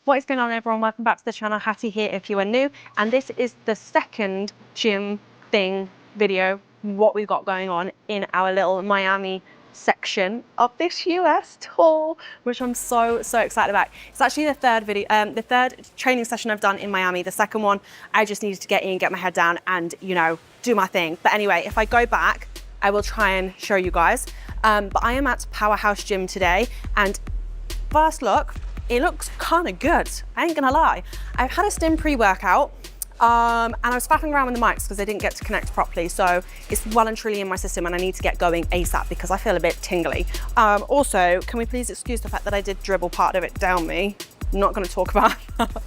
What is going on, everyone? Welcome back to the channel. Hattie here if you are new, and this is the second gym thing video what we've got going on in our little Miami section of this US tour, which I'm so excited about. It's actually the third video, the third training session I've done in Miami. The second one I just needed to get in, get my head down, and you know, do my thing. But anyway, if I go back, I will try and show you guys. But I am at Powerhouse gym today, and first look, it looks kind of good, I ain't gonna lie. I've had a stim pre-workout, and I was faffing around with the mics because I didn't get to connect properly, so it's well and truly in my system and I need to get going ASAP because I feel a bit tingly. Also, can we please excuse the fact that I did dribble part of it down me? I'm not gonna talk about that,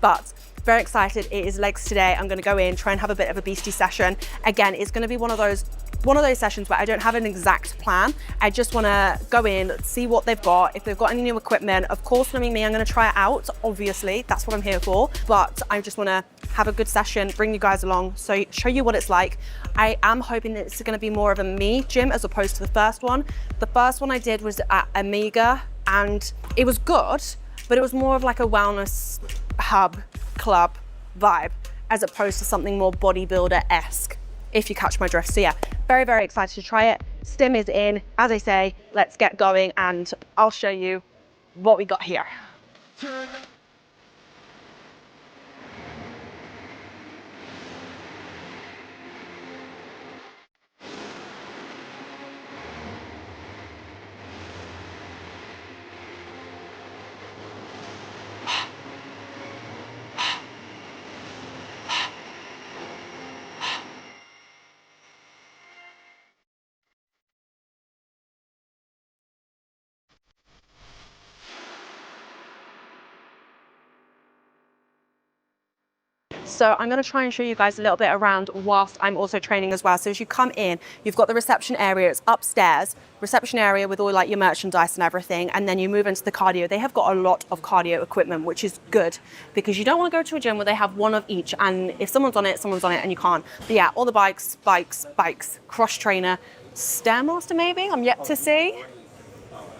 but very excited. It is legs today. I'm gonna go in, try and have a bit of a beastie session. Again, it's gonna be one of those sessions where I don't have an exact plan. I just wanna go in, see what they've got, if they've got any new equipment. Of course, knowing me, I'm gonna try it out, obviously, that's what I'm here for. But I just wanna have a good session, bring you guys along, so show you what it's like. I am hoping that it's gonna be more of a me gym as opposed to the first one. The first one I did was at Amiga, and it was good, but it was more of like a wellness hub club vibe as opposed to something more bodybuilder-esque, if you catch my drift. So yeah, very excited to try it. Stim is in, as I say, let's get going and I'll show you what we got here. So I'm going to try and show you guys a little bit around whilst I'm also training as well. So as you come in, you've got the reception area. It's upstairs, reception area with all like your merchandise and everything. And then you move into the cardio. They have got a lot of cardio equipment, which is good because you don't want to go to a gym where they have one of each. And if someone's on it and you can't. But yeah, all the bikes, cross trainer, Stairmaster maybe, I'm yet to see.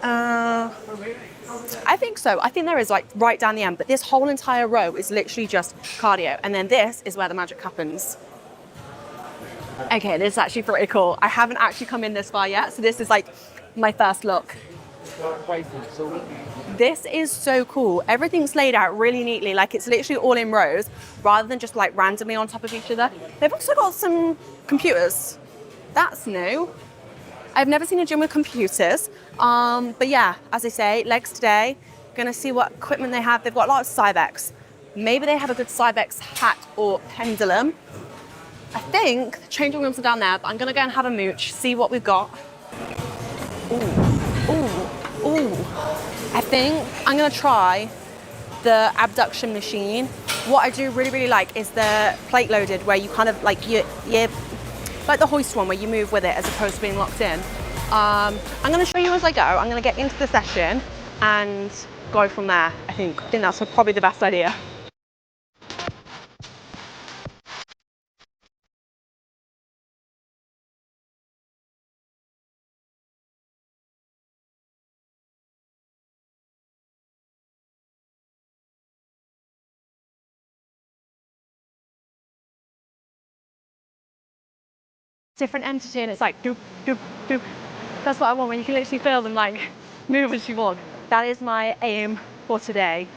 I think so. I think there is like right down the end, but this whole entire row is literally just cardio. And then this is where the magic happens. Okay, this is actually pretty cool. I haven't actually come in this far yet, so this is like my first look. This is so cool. Everything's laid out really neatly, like it's literally all in rows rather than just like randomly on top of each other. They've also got some computers. That's new. I've never seen a gym with computers, but yeah, as I say, legs today. Gonna see what equipment they have. They've got a lot of Cybex. Maybe they have a good Cybex hat or pendulum. I think the changing rooms are down there, but I'm gonna go and have a mooch, see what we've got. Ooh. I think I'm gonna try the abduction machine. What I do really like is the plate loaded, where you kind of like, you're like the hoist one where you move with it as opposed to being locked in. I'm going to show you as I go. I'm going to get into the session and go from there, I think. I think that's probably the best idea. Different entity, and it's like doop. That's what I want, when you can literally feel them like move as you want. That is my aim for today.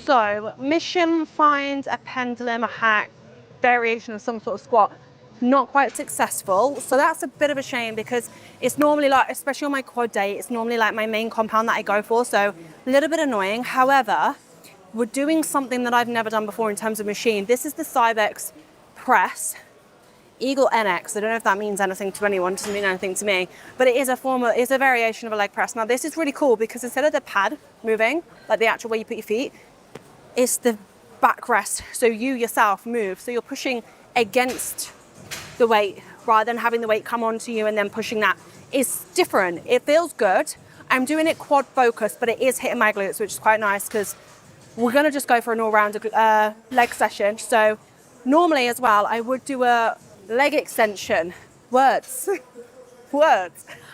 So mission, find a pendulum, a hack, variation of some sort of squat. Not quite successful. So that's a bit of a shame because it's normally like, especially on my quad day, it's normally like my main compound that I go for. So a little bit annoying. However, we're doing something that I've never done before in terms of machine. This is the Cybex press. Eagle NX, I don't know if that means anything to anyone, it doesn't mean anything to me, but it is it's a variation of a leg press. Now this is really cool because instead of the pad moving, like the actual way you put your feet, it's the backrest. So you yourself move. So you're pushing against the weight rather than having the weight come onto you and then pushing that. It's different. It feels good. I'm doing it quad focused, but it is hitting my glutes, which is quite nice because we're gonna just go for an all-round leg session. So normally as well, I would do a leg extension. Words.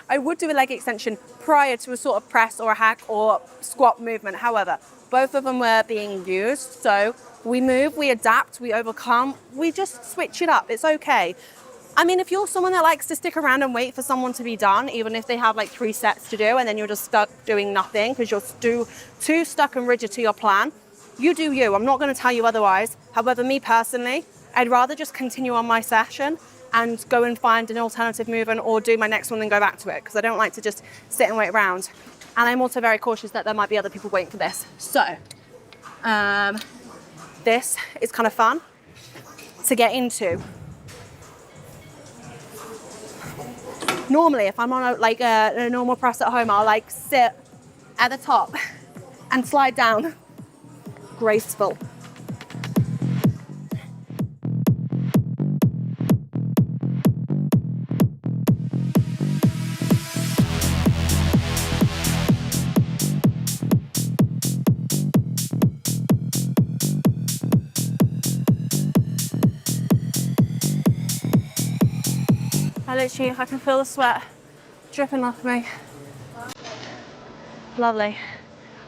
I would do a leg extension prior to a sort of press or a hack or squat movement. However, both of them were being used. So we move, we adapt, we overcome, we just switch it up. It's okay. I mean, if you're someone that likes to stick around and wait for someone to be done, even if they have like 3 sets to do and then you're just stuck doing nothing because you're too stuck and rigid to your plan, you do you. I'm not going to tell you otherwise. However, me personally, I'd rather just continue on my session and go and find an alternative movement or do my next one and go back to it because I don't like to just sit and wait around. And I'm also very cautious that there might be other people waiting for this. So this is kind of fun to get into. Normally, if I'm on a normal press at home, I'll like sit at the top and slide down. Graceful. I can feel the sweat dripping off me. Lovely.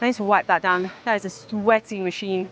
I need to wipe that down. That is a sweaty machine.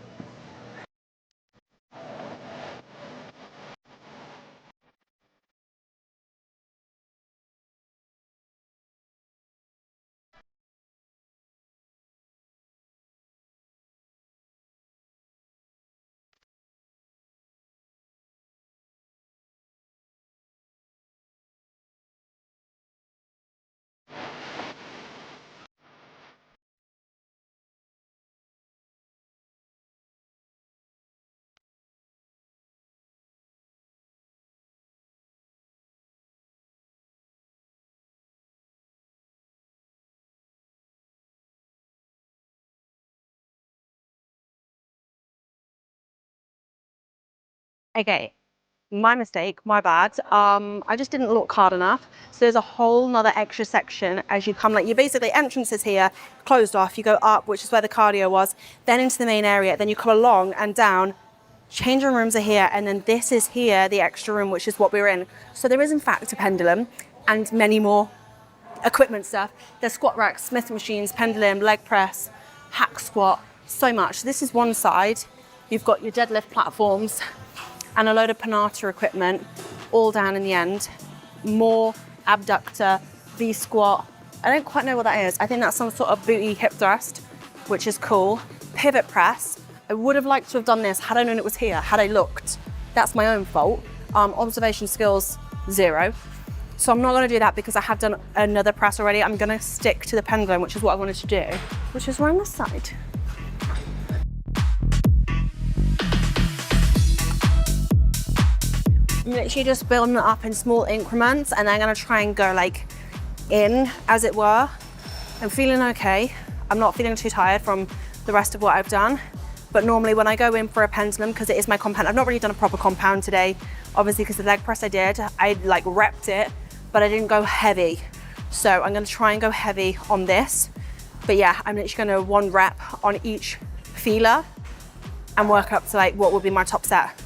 Okay, my mistake, my bad. I just didn't look hard enough. So there's a whole nother extra section as you come, like you basically entrances here, closed off, you go up, which is where the cardio was, then into the main area, then you come along and down, changing rooms are here, and then this is here, the extra room, which is what we're in. So there is in fact a pendulum and many more equipment stuff. There's squat racks, Smith machines, pendulum, leg press, hack squat, so much. This is one side. You've got your deadlift platforms and a load of Panata equipment, all down in the end. More abductor, V-squat. I don't quite know what that is. I think that's some sort of booty hip thrust, which is cool. Pivot press. I would have liked to have done this had I known it was here, had I looked. That's my own fault. Observation skills, 0. So I'm not gonna do that because I have done another press already. I'm gonna stick to the pendulum, which is what I wanted to do, which is right on the side. I'm literally just building it up in small increments and then I'm gonna try and go like in, as it were. I'm feeling okay. I'm not feeling too tired from the rest of what I've done. But normally when I go in for a pendulum, because it is my compound, I've not really done a proper compound today, obviously because the leg press I like repped it, but I didn't go heavy. So I'm gonna try and go heavy on this. But yeah, I'm literally gonna 1 rep on each feeler and work up to like what would be my top set.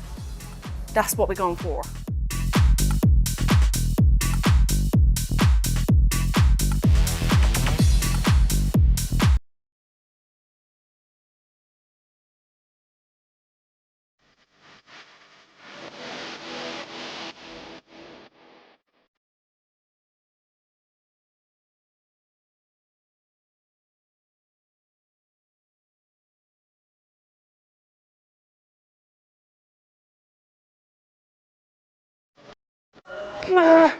That's what we're going for. Tell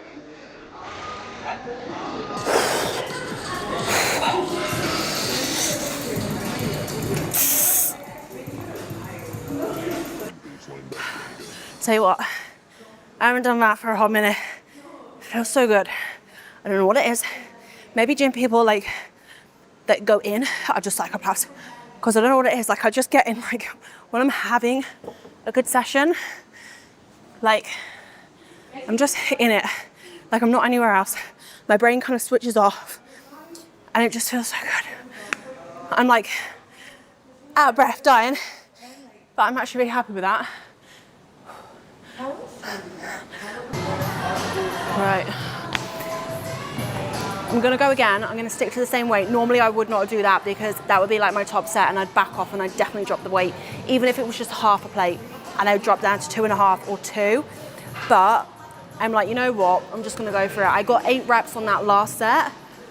you what, I haven't done that for a hot minute. It feels so good. I don't know what it is. Maybe gym people like that go in are just psychopaths, because I don't know what it is. Like I just get in, like when I'm having a good session, like I'm just in it, like I'm not anywhere else. My brain kind of switches off and it just feels so good. I'm like out of breath, dying, but I'm actually really happy with that. Right, I'm gonna go again. I'm gonna stick to the same weight. Normally I would not do that because that would be like my top set and I'd back off and I'd definitely drop the weight, even if it was just half a plate, and I would drop down to 2.5 or 2. But I'm like, you know what, I'm just gonna go for it. I got 8 reps on that last set,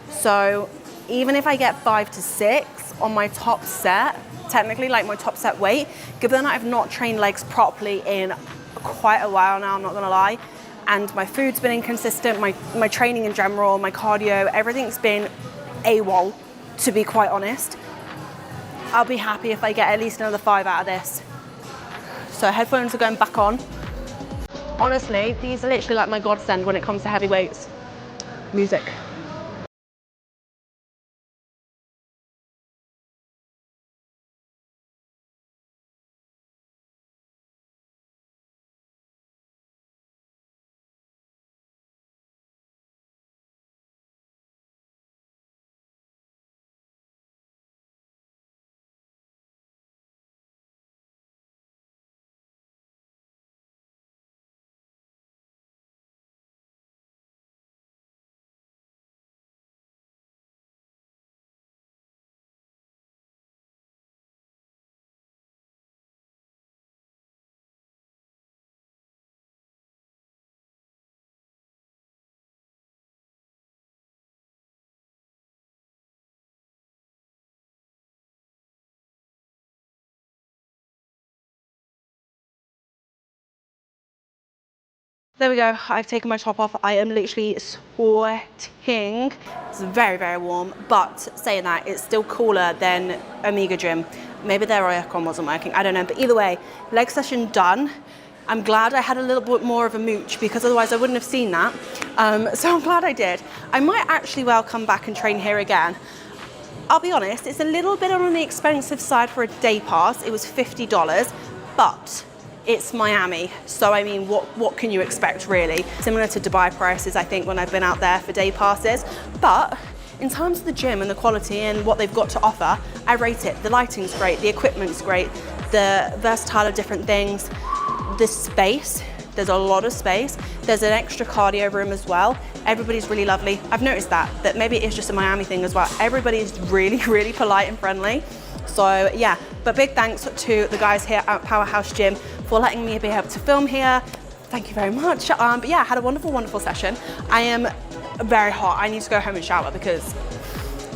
so even if I get 5 to 6 on my top set, technically like my top set weight, given that I've not trained legs properly in quite a while now, I'm not gonna lie, and my food's been inconsistent, my training in general, my cardio, everything's been AWOL, to be quite honest. I'll be happy if I get at least another 5 out of this. So headphones are going back on. Honestly, these are literally like my godsend when it comes to heavy weights. Music. There we go, I've taken my top off. I am literally sweating. It's very, very warm, but saying that, it's still cooler than Omega Gym. Maybe their aircon wasn't working, I don't know. But either way, leg session done. I'm glad I had a little bit more of a mooch because otherwise I wouldn't have seen that. So I'm glad I did. I might actually well come back and train here again. I'll be honest, it's a little bit on the expensive side for a day pass. It was $50, but it's Miami, so I mean, what can you expect really? Similar to Dubai prices, I think, when I've been out there for day passes. But in terms of the gym and the quality and what they've got to offer, I rate it. The lighting's great, the equipment's great, the versatile of different things, the space, there's a lot of space. There's an extra cardio room as well. Everybody's really lovely. I've noticed that maybe it's just a Miami thing as well. Everybody's really, really polite and friendly. So yeah, but big thanks to the guys here at Powerhouse Gym for letting me be able to film here. Thank you very much. But yeah, I had a wonderful, wonderful session. I am very hot. I need to go home and shower because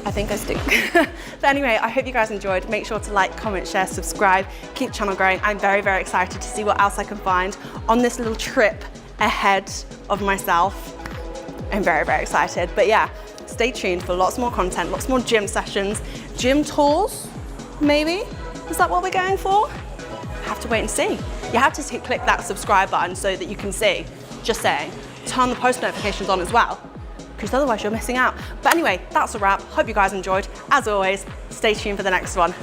I think I stink. But anyway, I hope you guys enjoyed. Make sure to like, comment, share, subscribe, keep the channel growing. I'm very, very excited to see what else I can find on this little trip ahead of myself. I'm very, very excited. But yeah, stay tuned for lots more content, lots more gym sessions, gym tours, maybe? Is that what we're going for? Have to wait and see. You have to click that subscribe button so that you can see. Just saying. Turn the post notifications on as well, because otherwise you're missing out. But anyway, that's a wrap. Hope you guys enjoyed. As always, stay tuned for the next one.